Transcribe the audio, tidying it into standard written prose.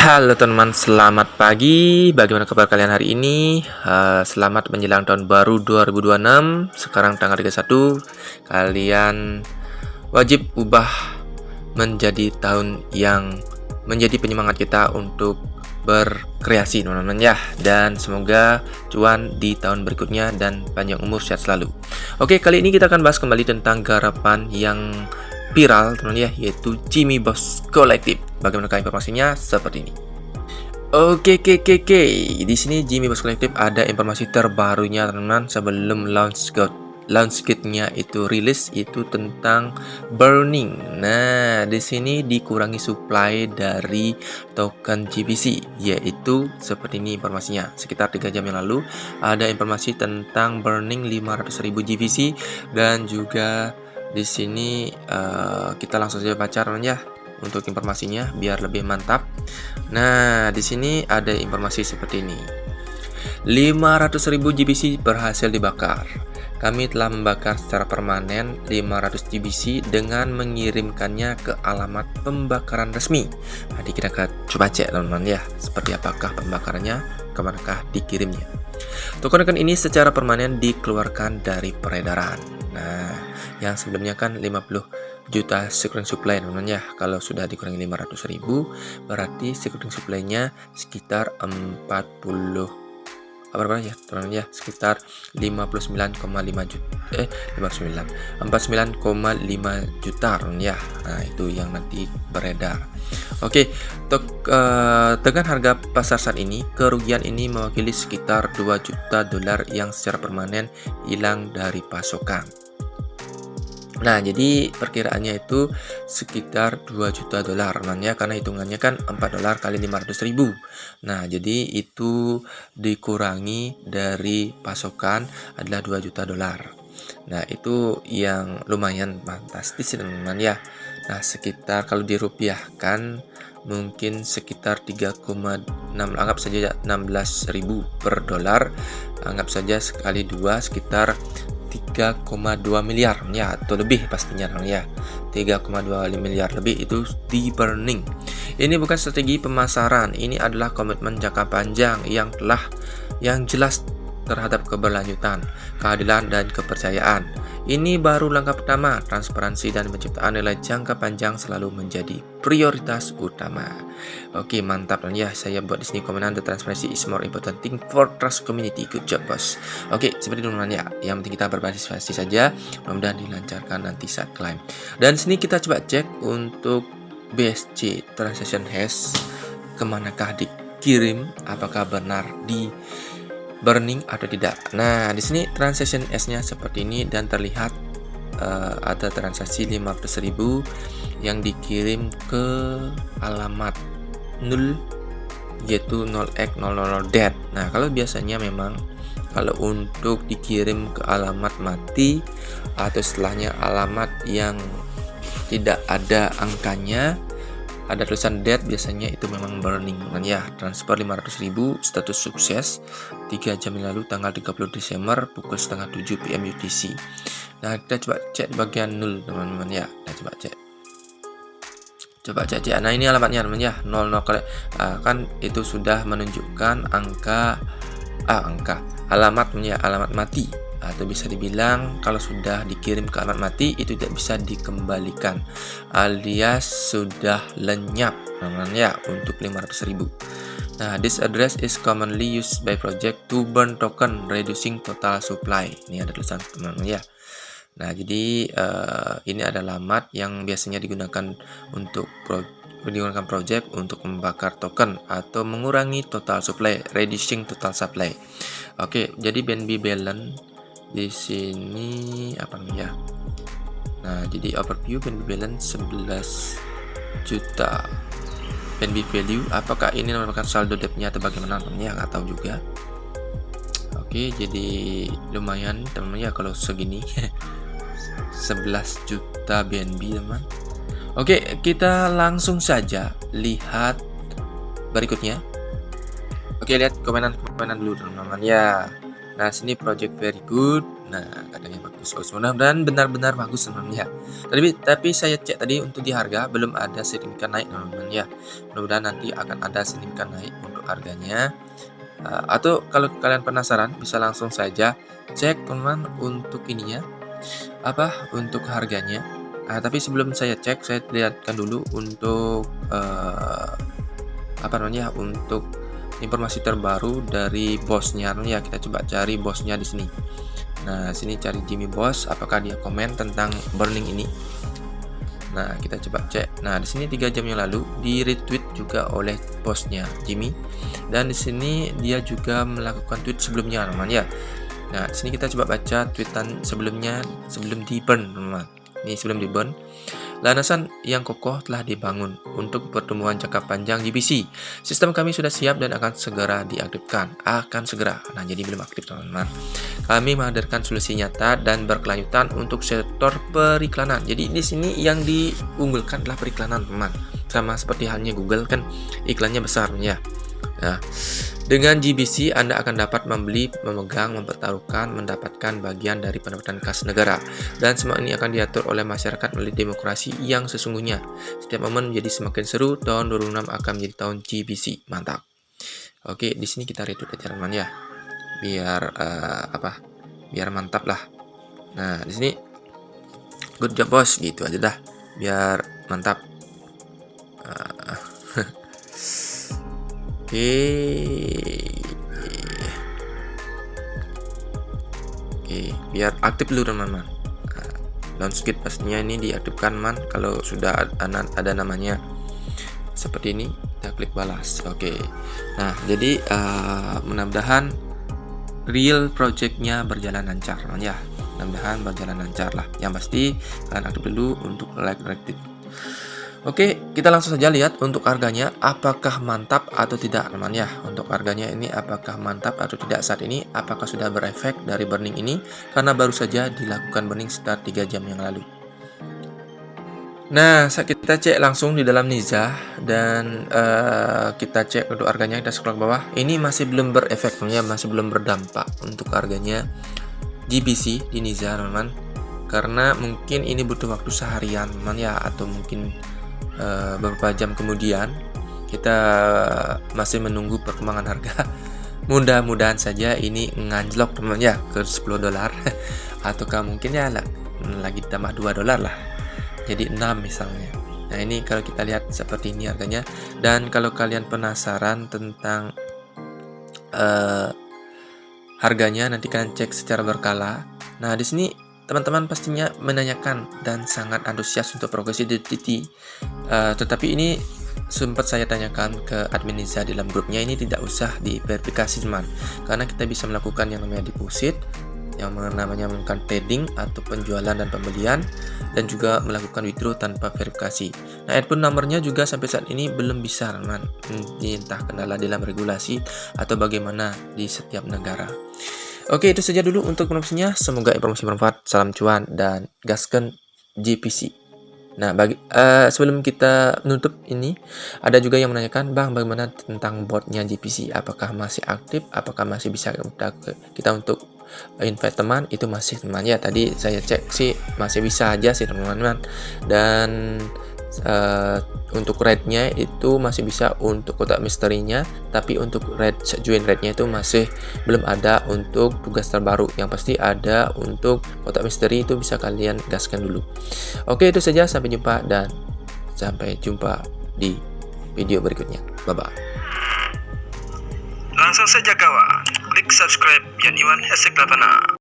Halo teman-teman, selamat pagi. Bagaimana kabar kalian hari ini? Selamat menjelang tahun baru 2026. Sekarang tanggal 31. Kalian wajib ubah menjadi tahun yang menjadi penyemangat kita untuk berkreasi, teman-teman ya. Dan semoga cuan di tahun berikutnya dan panjang umur, sehat selalu. Oke, kali ini kita akan bahas kembali tentang garapan yang viral, teman-teman ya, yaitu Jimmy Boss Collective. Bagaimana informasinya? Seperti ini. Oke. Di sini Jimmy Boss Collective ada informasi terbarunya, teman-teman. Sebelum launch kit-nya itu rilis, itu tentang burning. Nah, di sini dikurangi supply dari token GBC, yaitu seperti ini informasinya. Sekitar 3 jam yang lalu ada informasi tentang burning 500.000 GBC, dan juga di sini kita langsung saja baca, teman ya, untuk informasinya biar lebih mantap. Nah, di sini ada informasi seperti ini. 500.000 GBC berhasil dibakar. Kami telah membakar secara permanen 500 GBC dengan mengirimkannya ke alamat pembakaran resmi. Nanti kita coba cek, teman-teman ya, seperti apakah pembakarannya, kemanakah dikirimnya. Token ini secara permanen dikeluarkan dari peredaran. Nah, yang sebelumnya kan 50 juta security supply, teman-teman ya. Kalau sudah dikurangi 500.000, berarti security supply-nya sekitar 49,5 juta, 49,5 juta ya. Nah, itu yang nanti beredar. Oke, dengan harga pasar saat ini, kerugian ini mewakili sekitar 2 juta dolar yang secara permanen hilang dari pasokan. Nah, jadi perkiraannya itu sekitar 2 juta dolar, ya, karena hitungannya kan 4 dolar kali 500.000. Nah, jadi itu dikurangi dari pasokan adalah 2 juta dolar. Nah, itu yang lumayan fantastis, teman-teman ya. Nah, sekitar kalau dirupiahkan mungkin sekitar 3,6, anggap saja 16.000 per dolar. Anggap saja sekali 2 sekitar 3,2 miliar ya, atau lebih pastinya ya. 3,2 miliar lebih itu di burning. Ini bukan strategi pemasaran, ini adalah komitmen jangka panjang yang jelas terhadap keberlanjutan, keadilan, dan kepercayaan. Ini baru langkah pertama. Transparansi dan penciptaan nilai jangka panjang selalu menjadi prioritas utama. Oke, mantap ya. Saya buat di sini komenan, the transparency is more important thing for trust community. Good job, bos. Oke, seperti itu, teman-teman ya. Yang penting kita berpartisipasi saja. Mudah-mudahan dilancarkan nanti saat climb. Dan sini kita coba cek untuk BSC transaction hash, kemanakah dikirim, apakah benar di burning atau tidak. Nah, di sini transaction S-nya seperti ini, dan terlihat ada transaksi 500.000 yang dikirim ke alamat 0, yaitu 0x000 Nah, kalau biasanya memang kalau untuk dikirim ke alamat mati atau setelahnya alamat yang tidak ada angkanya, ada tulisan dead, biasanya itu memang burning, kan ya. Transfer 500.000, status sukses 3 jam yang lalu, tanggal 30 Desember pukul setengah 7 PM UTC. Nah, kita coba cek bagian 0, teman-teman ya. Kita coba cek. Nah, ini alamatnya, teman ya. 00 kali kan itu sudah menunjukkan alamat mati, atau bisa dibilang kalau sudah dikirim ke alamat mati itu tidak bisa dikembalikan, alias sudah lenyap, teman-teman ya, untuk 500.000. Nah, this address is commonly used by project to burn token, reducing total supply. Ini ada tulisan, teman-teman ya. Nah, jadi ini ada alamat yang biasanya digunakan untuk project untuk membakar token atau mengurangi total supply, reducing total supply. Oke, jadi BNB balance di sini apa namanya? Nah, jadi overview BNB balance 11 juta. BNB value, apakah ini merupakan saldo debt-nya atau bagaimana, teman-teman ya, nggak tahu juga. Oke, jadi lumayan, teman-teman ya, kalau segini 11 juta BNB, teman. Oke, kita langsung saja lihat berikutnya. Oke, lihat komenan dulu, teman-teman ya. Nah, sini project very good. Nah, katanya bagus. Mudah-mudahan benar-benar bagus teman-teman ya. Tapi saya cek tadi untuk di harga belum ada signifikan naik teman-teman ya. Mudah-mudahan nanti akan ada signifikan naik untuk harganya. Atau kalau kalian penasaran bisa langsung saja cek teman-teman untuk ininya untuk harganya. Tapi sebelum saya cek, saya lihatkan dulu untuk untuk informasi terbaru dari bosnya ya. Kita coba cari bosnya di sini. Nah, sini cari Jimmy Boss, apakah dia komen tentang burning ini. Nah, kita coba cek. Nah, di sini 3 jam yang lalu di retweet juga oleh bosnya Jimmy, dan di sini dia juga melakukan tweet sebelumnya teman ya. Nah, di sini kita coba baca tweetan sebelumnya sebelum di burn teman. Ini sebelum di burn. Landasan yang kokoh telah dibangun untuk pertumbuhan jangka panjang GBC. Sistem kami sudah siap dan akan segera diaktifkan. Akan segera. Nah, jadi belum aktif teman-teman. Kami menghadirkan solusi nyata dan berkelanjutan untuk sektor periklanan. Jadi di sini yang diunggulkan adalah periklanan teman. Sama seperti halnya Google kan iklannya besar ya. Nah, dengan GBC Anda akan dapat membeli, memegang, mempertaruhkan, mendapatkan bagian dari pendapatan kas negara, dan semua ini akan diatur oleh masyarakat melalui demokrasi yang sesungguhnya. Setiap momen menjadi semakin seru. Tahun 2006 akan menjadi tahun GBC. Mantap. Oke, di sini kita retweet aja teman ya, biar biar mantap lah. Nah, di sini good job bos gitu aja dah, biar mantap. Oke, biar aktif dulu teman-teman. Down skip pastinya ini diaktifkan man. Kalau sudah ada namanya seperti ini, kita klik balas. Oke. Nah, jadi mudah-mudahan real projectnya berjalan lancar teman ya. Mudah-mudahan berjalan lancar lah. Yang pasti kalian aktif dulu untuk like retweet. Oke, kita langsung saja lihat untuk harganya apakah mantap atau tidak teman ya. Untuk harganya ini apakah mantap atau tidak saat ini, apakah sudah berefek dari burning ini, karena baru saja dilakukan burning sekitar 3 jam yang lalu. Nah, kita cek langsung di dalam Niza, dan kita cek untuk harganya. Kita scroll ke bawah, ini masih belum berefek teman ya, masih belum berdampak untuk harganya GBC di Niza teman-teman, karena mungkin ini butuh waktu seharian teman ya, atau mungkin beberapa jam kemudian. Kita masih menunggu perkembangan harga. Mudah-mudahan saja ini nganjlok teman ya ke $10 ataukah mungkin ya lagi tambah $2 lah, jadi 6 misalnya. Nah, ini kalau kita lihat seperti ini harganya. Dan kalau kalian penasaran tentang harganya, nanti kalian cek secara berkala. Nah, di sini teman-teman pastinya menanyakan dan sangat antusias untuk progresi DTT. Tetapi ini sempat saya tanyakan ke admin Niza di dalam grupnya, ini tidak usah diverifikasi teman, karena kita bisa melakukan yang namanya deposit, yang namanya melakukan trading atau penjualan dan pembelian, dan juga melakukan withdraw tanpa verifikasi. Nah, admin nomornya juga sampai saat ini belum bisa teman, entah kendala dalam regulasi atau bagaimana di setiap negara. Oke, itu saja dulu untuk informasinya. Semoga informasi bermanfaat. Salam cuan dan gaskan GBC. Nah, sebelum kita menutup ini, ada juga yang menanyakan, Bang, bagaimana tentang botnya GBC? Apakah masih aktif? Apakah masih bisa kita untuk invite teman? Itu masih teman ya. Tadi saya cek sih masih bisa aja sih teman-teman. Dan untuk rate-nya itu masih bisa untuk kotak misterinya, tapi untuk join rate-nya itu masih belum ada untuk tugas terbaru. Yang pasti ada untuk kotak misteri, itu bisa kalian gaskan dulu. Oke, itu saja, sampai jumpa dan sampai jumpa di video berikutnya. Bye bye. Langsung saja kawan, klik subscribe Yan Iwan #8.